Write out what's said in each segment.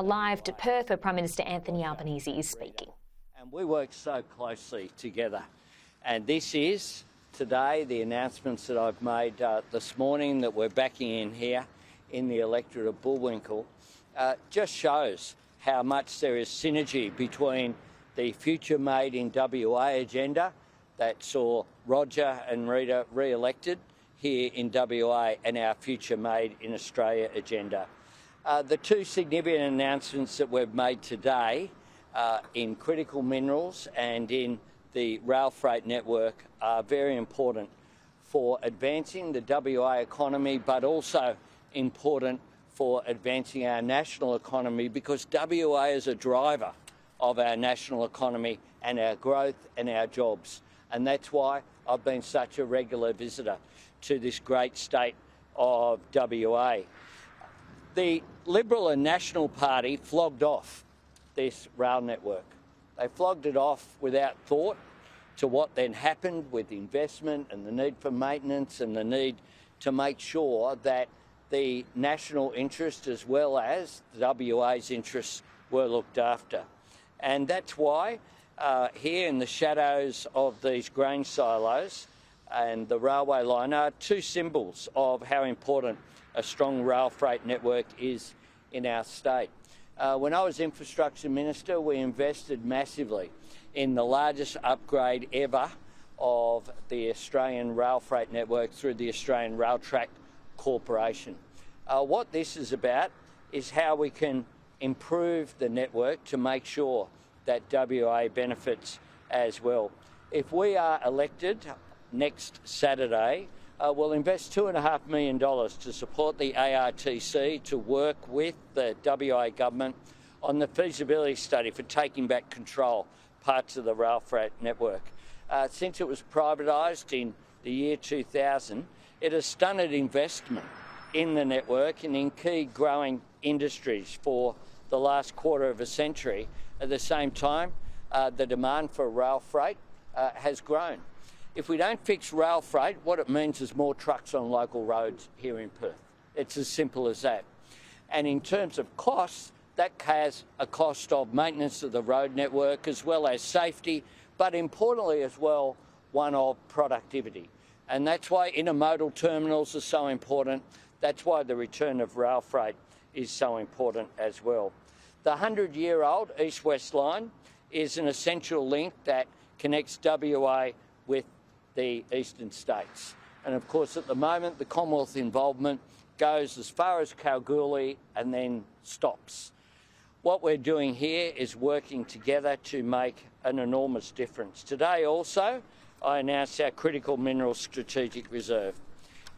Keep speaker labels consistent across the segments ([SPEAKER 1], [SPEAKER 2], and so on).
[SPEAKER 1] Live to Perth, where Prime Minister Anthony Albanese is speaking.
[SPEAKER 2] And we work so closely together. And this is, today, the announcements that I've made this morning that we're backing in here in the electorate of Bullwinkle, just shows how much there is synergy between the Future Made in WA agenda that saw Roger and Rita re-elected here in WA and our Future Made in Australia agenda. The two significant announcements that we've made today in critical minerals and in the rail freight network are very important for advancing the WA economy, but also important for advancing our national economy, because WA is a driver of our national economy and our growth and our jobs. And that's why I've been such a regular visitor to this great state of WA. The Liberal and National Party flogged off this rail network. They flogged it off without thought to what then happened with investment and the need for maintenance and the need to make sure that the national interest as well as the WA's interests were looked after. And that's why here in the shadows of these grain silos and the railway line are two symbols of how important a strong rail freight network is in our state. When I was Infrastructure Minister, we invested massively in the largest upgrade ever of the Australian rail freight network through the Australian Rail Track Corporation. What this is about is how we can improve the network to make sure that WA benefits as well. If we are elected next Saturday, we'll invest $2.5 million to support the ARTC to work with the WA government on the feasibility study for taking back control parts of the rail freight network. Since it was privatised in the year 2000, it has stunted investment in the network and in key growing industries for the last quarter of a century. At the same time, the demand for rail freight has grown. If we don't fix rail freight, what it means is more trucks on local roads here in Perth. It's as simple as that. And in terms of costs, that has a cost of maintenance of the road network as well as safety, but importantly as well, one of productivity. And that's why intermodal terminals are so important. That's why the return of rail freight is so important as well. The 100-year-old East-West line is an essential link that connects WA with the eastern states. And of course, at the moment, the Commonwealth involvement goes as far as Kalgoorlie and then stops. What we're doing here is working together to make an enormous difference. Today also, I announced our critical minerals strategic reserve.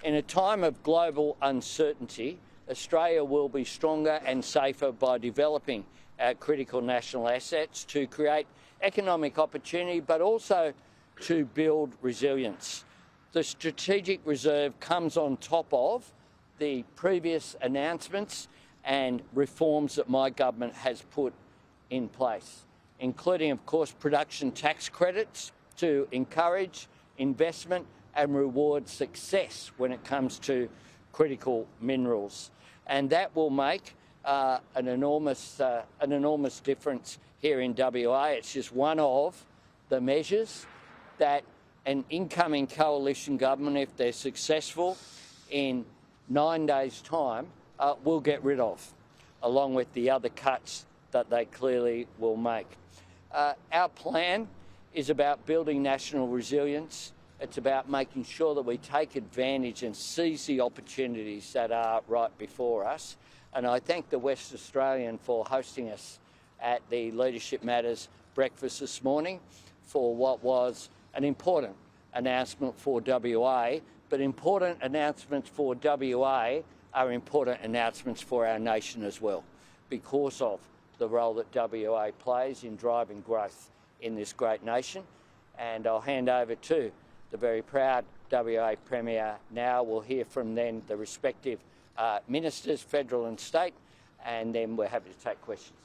[SPEAKER 2] In a time of global uncertainty, Australia will be stronger and safer by developing our critical national assets to create economic opportunity, but also to build resilience. The strategic reserve comes on top of the previous announcements and reforms that my government has put in place, including, of course, production tax credits to encourage investment and reward success when it comes to critical minerals. And that will make an enormous difference here in WA. It's just one of the measures that an incoming coalition government, if they're successful in 9 days' time, will get rid of, along with the other cuts that they clearly will make. Our plan is about building national resilience. It's about making sure that we take advantage and seize the opportunities that are right before us. And I thank the West Australian for hosting us at the Leadership Matters breakfast this morning for what was an important announcement for WA, but important announcements for WA are important announcements for our nation as well, because of the role that WA plays in driving growth in this great nation. And I'll hand over to the very proud WA Premier now. We'll hear from then the respective ministers, federal and state, and then we're happy to take questions.